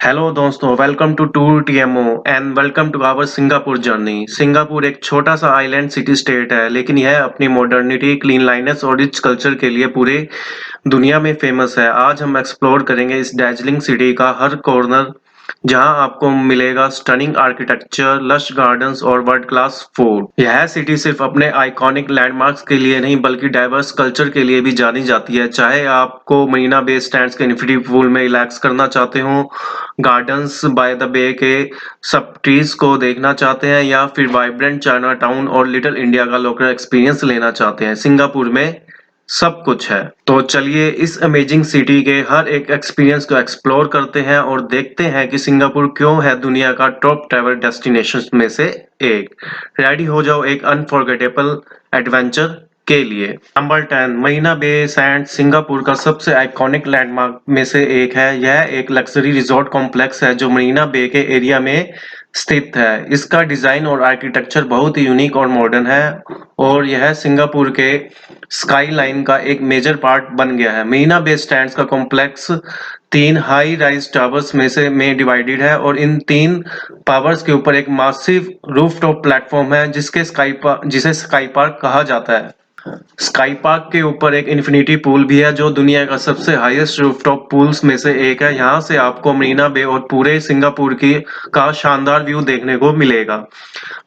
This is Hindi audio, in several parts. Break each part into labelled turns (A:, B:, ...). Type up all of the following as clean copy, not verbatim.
A: हेलो दोस्तों, welcome to tour TMO and welcome to our Singapore journey. Singapore एक छोटा सा आइलैंड सिटी स्टेट है, लेकिन यह अपनी मॉडर्निटी, क्लीन लाइनेस और रिच कल्चर के लिए पूरे दुनिया में फेमस है। आज हम एक्सप्लोर करेंगे इस दार्जिलिंग सिटी का हर कॉर्नर, जहां आपको मिलेगा स्टनिंग आर्किटेक्चर, लश गार्डन्स और वर्ल्ड क्लास फूड। यह सिटी सिर्फ अपने आइकॉनिक लैंडमार्क्स के लिए नहीं बल्कि डाइवर्स कल्चर के लिए भी जानी जाती है। चाहे आपको मरीना बे स्टैंड्स के इन्फिनिटी पूल में रिलैक्स करना चाहते हो, गार्डन्स बाय द बे के सब ट्रीज को देखना चाहते हैं, या फिर वाइब्रेंट चाइना टाउन और लिटिल इंडिया का लोकल एक्सपीरियंस लेना चाहते हैं, सिंगापुर में सब कुछ है। तो चलिए इस अमेजिंग सिटी के हर एक एक्सपीरियंस को एक्सप्लोर करते हैं और देखते हैं कि सिंगापुर क्यों है दुनिया का टॉप ट्रैवल डेस्टिनेशन में से एक। रेडी हो जाओ एक अनफॉरगेटेबल एडवेंचर के लिए। Number 10, Marina Bay Sands Singapore का सबसे आइकॉनिक लैंडमार्क में से एक है। यह एक लग्जरी रिजॉर्ट कॉम्प्लेक्स है जो मरीना बे के एरिया में स्थित है। इसका डिजाइन और आर्किटेक्चर बहुत ही यूनिक और मॉडर्न है और यह सिंगापुर के स्काई लाइन का एक मेजर पार्ट बन गया है। मरीना बे स्टैंड्स का कॉम्प्लेक्स 3 हाई राइज टावर्स में डिवाइडेड है और इन 3 टावर्स के ऊपर एक मासिव रूफटॉप प्लेटफॉर्म है जिसे स्काई पार्क कहा जाता है। स्काई पार्क के ऊपर एक इन्फिनिटी पूल भी है जो दुनिया का सबसे हाईएस्ट रूफटॉप पूल्स में से एक है। यहाँ से आपको मरीना बे और पूरे सिंगापुर की का शानदार व्यू देखने को मिलेगा।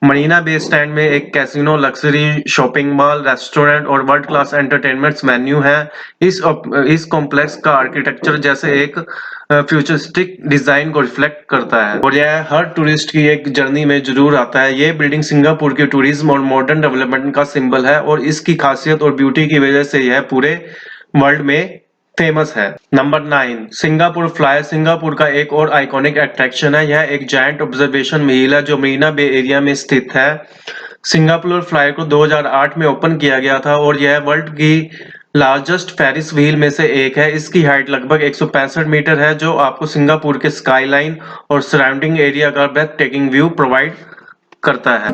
A: मरीना बे स्टैंड में एक casino, luxury shopping mall, restaurant और वर्ल्ड क्लास एंटरटेनमेंट मेन्यू है। इस कॉम्प्लेक्स का आर्किटेक्चर जैसे एक फ्यूचरिस्टिक डिजाइन को रिफ्लेक्ट करता है और यह हर टूरिस्ट की एक जर्नी में जरूर आता है। ये बिल्डिंग सिंगापुर के टूरिज्म और मॉडर्न डेवलपमेंट का सिंबल है और इसकी खासियत और ब्यूटी की वजह से यह पूरे वर्ल्ड में फेमस है। नंबर 9, सिंगापुर फ्लायर सिंगापुर का एक और आइकॉनिक अट्रैक्शन है। यह एक जायंट ऑब्जर्वेशन व्हील है जो मरीना बे एरिया में स्थित है। सिंगापुर फ्लायर को 2008 में ओपन किया गया था और यह वर्ल्ड की लार्जेस्ट फेरिस व्हील में से एक है। इसकी हाइट लगभग 165 मीटर है जो आपको सिंगापुर के स्काईलाइन और सराउंडिंग एरिया का ब्रेथ टेकिंग व्यू प्रोवाइड करता है।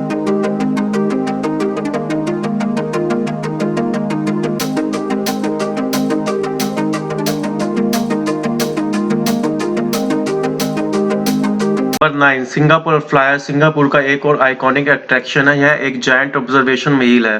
A: नंबर 9, सिंगापुर फ्लायर सिंगापुर का एक और आइकॉनिक अट्रैक्शन है। यह एक जायंट ऑब्जर्वेशन व्हील है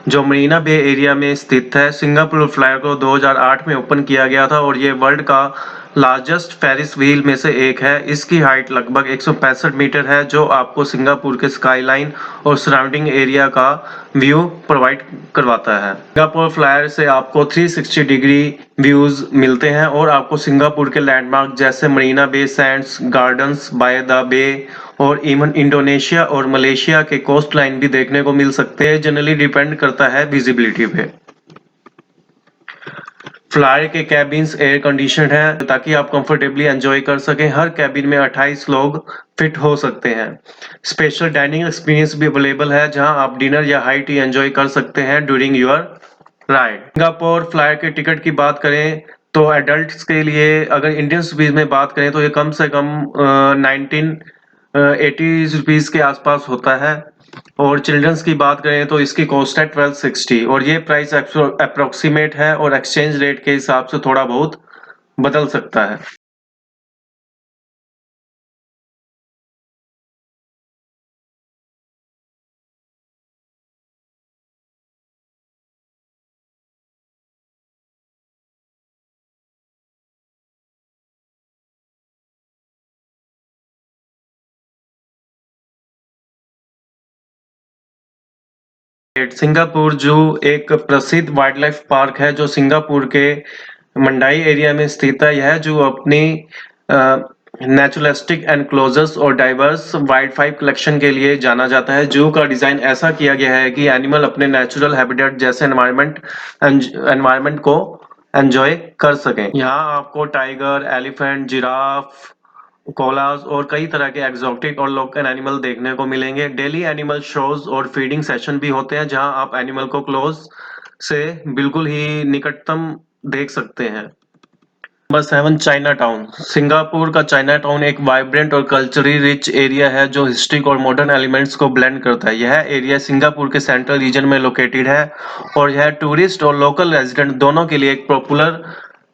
A: जो मरीना बे एरिया में स्थित है। सिंगापुर फ्लायर को 2008 में ओपन किया गया था और ये वर्ल्ड का लार्जेस्ट फेरिस व्हील में से एक है। इसकी हाइट लगभग 165 मीटर है जो आपको सिंगापुर के स्काईलाइन और सराउंडिंग एरिया का व्यू प्रोवाइड करवाता है। सिंगापुर फ्लायर से आपको 360 डिग्री व्यूज मिलते हैं और आपको सिंगापुर के लैंडमार्क जैसे Marina Bay Sands, Gardens by the Bay और इवन इंडोनेशिया और मलेशिया के कोस्ट लाइन भी देखने को मिल सकते हैं। जनरली डिपेंड करता है विजिबिलिटी पे। फ्लायर के कैबिन्स एयर कंडीशनड है ताकि आप कंफर्टेबली एंजॉय कर सकें। हर कैबिन में 28 लोग फिट हो सकते हैं। स्पेशल डाइनिंग एक्सपीरियंस भी अवेलेबल है जहां आप डिनर या हाई टी एंजॉय कर सकते हैं during your right. Singapore flyer के टिकट की बात करें तो एडल्ट्स के लिए, अगर इंडियन रुपीज में बात करें तो ये कम से कम 1980 रुपीज के आसपास होता है और चिल्ड्रंस की बात करें तो इसकी कॉस्ट है 1260 और ये प्राइस अप्रोक्सीमेट है और एक्सचेंज रेट के हिसाब से थोड़ा बहुत बदल सकता है। सिंगापुर जू एक प्रसिद्ध वाइल्ड लाइफ पार्क है जो सिंगापुर के मंडाई एरिया में स्थित है। यह जू अपनी नेचुरलिस्टिक एनक्लोजर्स और डाइवर्स वाइल्ड लाइफ कलेक्शन के लिए जाना जाता है। जू का डिजाइन ऐसा किया गया है कि एनिमल अपने नेचुरल हैबिटेट जैसे एनवायरनमेंट को एंजॉय कर सकें। यहाँ आपको टाइगर, एलिफेंट, जिराफ, कोलास और कई तरह के एक्सोटिक और लोकल एनिमल देखने को मिलेंगे। डेली एनिमल शोज और फीडिंग सेशन भी होते हैं जहां आप एनिमल को क्लोज से बिल्कुल ही निकटतम देख सकते हैं। नंबर 7, चाइना टाउन सिंगापुर का चाइना टाउन एक वाइब्रेंट और कल्चरली रिच एरिया है जो हिस्ट्रिक और मॉडर्न एलिमेंट्स को ब्लेंड करता है। यह एरिया सिंगापुर के सेंट्रल रीजन में लोकेटेड है और यह टूरिस्ट और लोकल रेजिडेंट दोनों के लिए एक पॉपुलर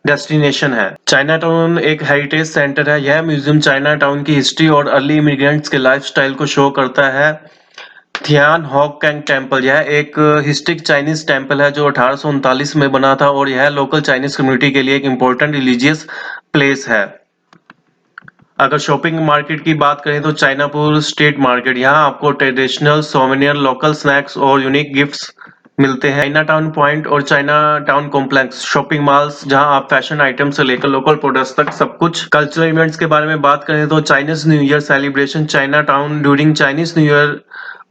A: डेस्टिनेशन है। चाइना टाउन एक हेरिटेज सेंटर है। यह म्यूजियम चाइना टाउन की हिस्ट्री और अर्ली इमिग्रेंट्स के लाइफस्टाइल को शो करता है। थियान होक कैंग टेम्पल, यह एक हिस्टोरिक चाइनीज टेम्पल है जो 1839 में बना था और यह लोकल चाइनीज कम्युनिटी के लिए एक इम्पोर्टेंट रिलीजियस प्लेस है। अगर शॉपिंग मार्केट की बात करें तो चाइनापुर स्ट्रीट मार्केट, यहाँ आपको ट्रेडिशनल सोवेनियर, लोकल स्नैक्स और यूनिक गिफ्ट्स मिलते हैं। चाइना टाउन पॉइंट और China town complex shopping malls, जहां आप फैशन आइटम से लेकर लोकल प्रोडक्ट्स तक सब कुछ। कल्चरल इवेंट्स के बारे में बात करें तो Chinese new year celebration, China town during Chinese new year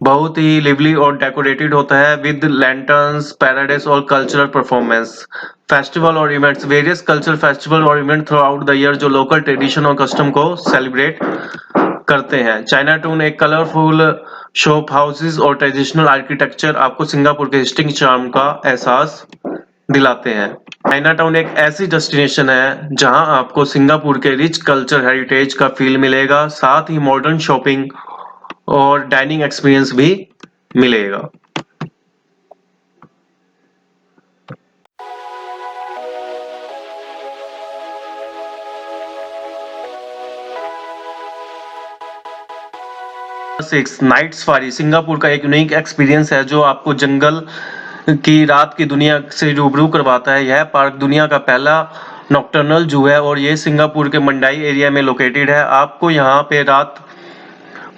A: बहुत ही लिवली और डेकोरेटेड होता है विद लैंटर्न्स, पैराडाइस और कल्चरल परफॉर्मेंस। फेस्टिवल और इवेंट्स, वेरियस कल्चरल फेस्टिवल और event through out the year जो लोकल ट्रेडिशन और कस्टम को सेलिब्रेट करते हैं। चाइना टाउन एक कलरफुल शॉप हाउसेस और ट्रेडिशनल आर्किटेक्चर आपको सिंगापुर के हिस्टोरिक चार्म का एहसास दिलाते हैं। चाइना टाउन एक ऐसी डेस्टिनेशन है जहां आपको सिंगापुर के रिच कल्चर हेरिटेज का फील मिलेगा, साथ ही मॉडर्न शॉपिंग और डाइनिंग एक्सपीरियंस भी मिलेगा। सिक्स नाइट सफारी सिंगापुर का एक यूनिक एक्सपीरियंस है जो आपको जंगल की रात की दुनिया से रूबरू करवाता है। यह पार्क दुनिया का पहला नॉकटर्नल जू है और ये सिंगापुर के मंडाई एरिया में लोकेटेड है। आपको यहाँ पे रात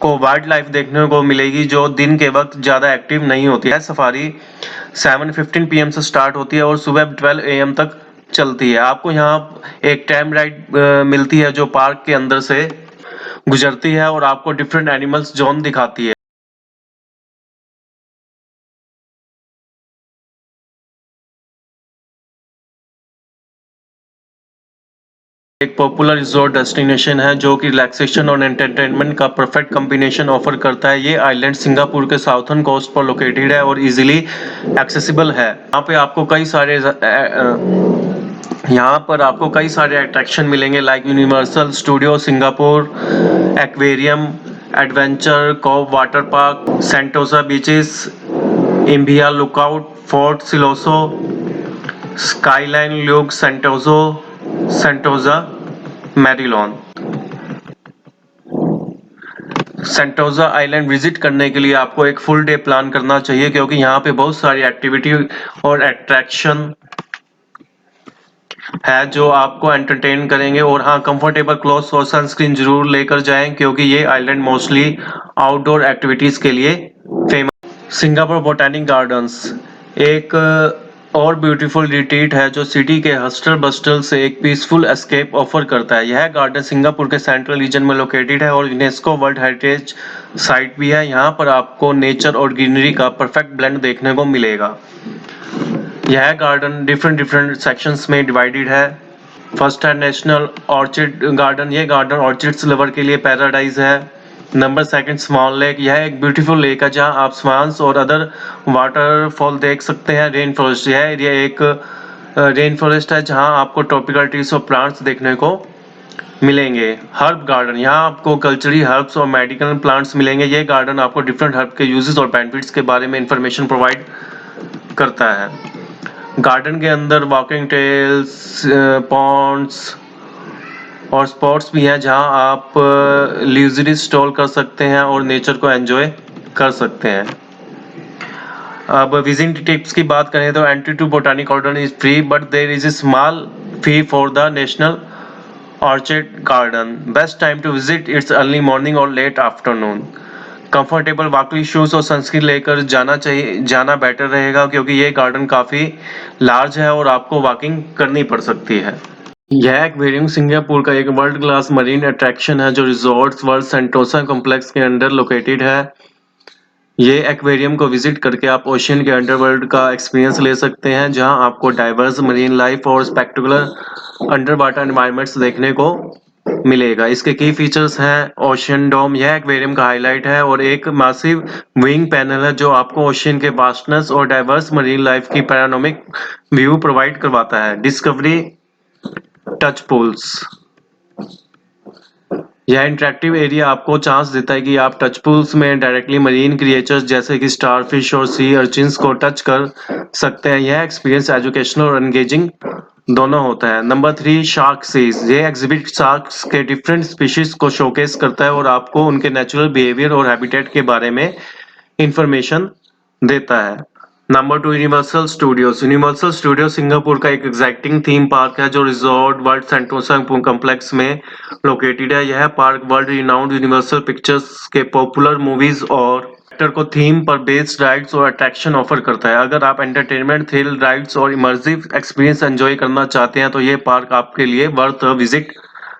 A: को वाइल्ड लाइफ देखने को मिलेगी जो दिन के वक्त ज़्यादा एक्टिव नहीं होती है। सफारी 7:15 PM से स्टार्ट होती है और सुबह 12 AM तक चलती है। आपको यहाँ एक टाइम राइड मिलती है जो पार्क के अंदर से गुजरती है और आपको डिफरेंट एनिमल्स जोन दिखाती है। एक पॉपुलर रिजॉर्ट डेस्टिनेशन है जो कि रिलैक्सेशन और एंटरटेनमेंट का परफेक्ट कॉम्बिनेशन ऑफर करता है। ये आइलैंड सिंगापुर के साउथर्न कोस्ट पर लोकेटेड है और इजीली एक्सेसिबल है। यहाँ पर आपको कई सारे अट्रैक्शन मिलेंगे like Universal Studio Singapore, aquarium, Adventure Cove Water Park, Sentosa beaches, Imbiah Lookout, Fort Siloso, Skyline Luge, Sentosa Merlion. Sentosa island visit करने के लिए आपको एक फुल डे प्लान करना चाहिए क्योंकि यहाँ पे बहुत सारी एक्टिविटी और अट्रैक्शन है जो आपको एंटरटेन करेंगे। और हाँ, कंफर्टेबल क्लोथ्स और सनस्क्रीन जरूर लेकर जाएं क्योंकि ये आइलैंड मोस्टली आउटडोर एक्टिविटीज के लिए फेमस। सिंगापुर बोटैनिक गार्डन्स एक और ब्यूटीफुल रिट्रीट है जो सिटी के हस्टल बस्टल से एक पीसफुल एस्केप ऑफर करता है। यह गार्डन सिंगापुर के सेंट्रल रीजन में लोकेटेड है और यूनेस्को वर्ल्ड हेरिटेज साइट भी है। यहाँ पर आपको नेचर और ग्रीनरी का परफेक्ट ब्लेंड देखने को मिलेगा। यह गार्डन डिफरेंट सेक्शंस में डिवाइडेड है। फर्स्ट है नेशनल ऑर्चिड गार्डन, ये गार्डन ऑर्चिड्स लवर के लिए पैराडाइज है। नंबर सेकंड स्मॉल लेक, यह एक ब्यूटीफुल लेक है जहां आप स्वान्स और अदर वाटरफॉल देख सकते हैं। रेन फॉरेस्ट, यह एरिया एक रेन फॉरेस्ट है जहां आपको ट्रॉपिकल ट्रीज और प्लांट्स देखने को मिलेंगे। हर्ब गार्डन, यहाँ आपको कल्चरली हर्ब्स और मेडिकल प्लांट्स मिलेंगे। ये गार्डन आपको डिफरेंट हर्ब के यूजेस और बेनिफिट्स के बारे में इंफॉर्मेशन प्रोवाइड करता है। गार्डन के अंदर वॉकिंग ट्रेल्स, पॉन्ड्स और स्पॉट्स भी हैं जहां आप लीजरी स्टॉल कर सकते हैं और नेचर को एंजॉय कर सकते हैं। अब विजिट टिप्स की बात करें तो entry to Botanic Garden is free but there is a small fee for the National Orchid Garden. Best time to visit it's early morning और late afternoon. Comfortable walking shoes और सनस्क्रीन लेकर जाना बेटर रहेगा क्योंकि ये गार्डन काफी लार्ज है और आपको वॉकिंग करनी पड़ सकती है। यह एक्वेरियम सिंगापुर का एक वर्ल्ड क्लास मरीन अट्रैक्शन है जो रिजॉर्ट्स वर्ल्ड सेंटोसा कॉम्प्लेक्स के अंडर लोकेटेड है। ये एक्वेरियम को विजिट करके आप ओशियन के अंडरवर्ल्ड का एक्सपीरियंस ले सकते हैं जहां आपको डाइवर्स मरीन लाइफ और स्पेक्टेकुलर अंडर वाटर एनवायरनमेंट्स देखने को मिलेगा। इसके की फीचर्स हैं ओशियन डोम, यह एक्वेरियम का हाईलाइट है और एक मासिव विंग पैनल है जो आपको ओशियन के वास्टनेस और डाइवर्स मरीन लाइफ की पैनोरामिक व्यू प्रोवाइड करवाता है। डिस्कवरी टच पूल्स, यह इंटरेक्टिव एरिया आपको चांस देता है कि आप टच पूल्स में डायरेक्टली मरीन क्रिएचर्स जैसे कि स्टारफिश और सी अर्चिन्स को टच कर सकते हैं। यह एक्सपीरियंस एजुकेशनल और एंगेजिंग दोनों होता है। नंबर 3 शार्क सीज, ये एग्जिबिट शार्क्स के डिफरेंट स्पीशीज को शोकेस करता है और आपको उनके नेचुरल बिहेवियर और हैबिटेट के बारे में इंफॉर्मेशन देता है। Number 2 universal studios, universal Studio Singapore का एक एग्जैक्टिंग थीम पार्क है जो रिजॉर्ट वर्ल्ड सेंटोसा कॉम्प्लेक्स में लोकेटेड है। यह park world renowned universal pictures के पॉपुलर मूवीज और एक्टर को थीम पर बेस्ड राइड्स और अट्रैक्शन ऑफर करता है। अगर आप एंटरटेनमेंट, थ्रिल राइड्स और इमर्सिव एक्सपीरियंस एंजॉय करना चाहते हैं तो ये पार्क आपके लिए worth visit.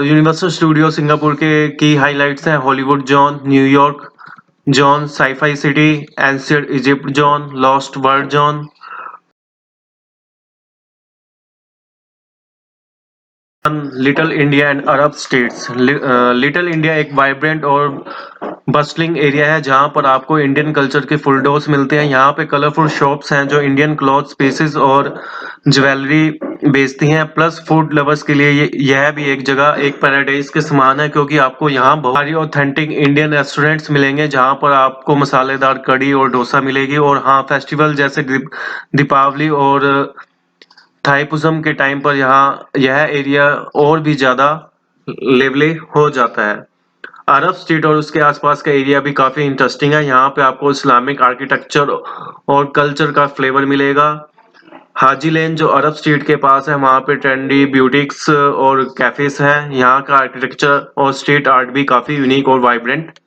A: Universal Studio Singapore के की हाइलाइट्स हैं Hollywood zone, New York zone, sci-fi city, ancient Egypt zone, lost world zone, little India and Arab states. Little India एक वाइब्रेंट और बस्टलिंग एरिया है जहां पर आपको इंडियन कल्चर के फुल डोज मिलते हैं। यहाँ पे कलरफुल शॉप्स हैं जो इंडियन क्लॉथ स्पेसेस और ज्वेलरी बेचती हैं। प्लस फूड लवर्स के लिए यह भी एक जगह एक पैराडाइज के समान है क्योंकि आपको यहाँ बहुत सारी ऑथेंटिक इंडियन रेस्टोरेंट्स मिलेंगे जहाँ पर आपको मसालेदार कड़ी और डोसा मिलेगी। और हाँ, फेस्टिवल जैसे दीपावली और थाईपुज़म के टाइम पर यहाँ यह एरिया और भी ज़्यादा लिवली हो जाता है। अरब स्ट्रीट और उसके आसपास का एरिया भी काफ़ी इंटरेस्टिंग है। यहाँ पे आपको इस्लामिक आर्किटेक्चर और कल्चर का फ्लेवर मिलेगा। हाजी लेन जो अरब स्ट्रीट के पास है वहाँ पे ट्रेंडी ब्यूटिक्स और कैफेस हैं। यहाँ का आर्किटेक्चर और स्ट्रीट आर्ट भी काफ़ी यूनिक और वाइब्रेंट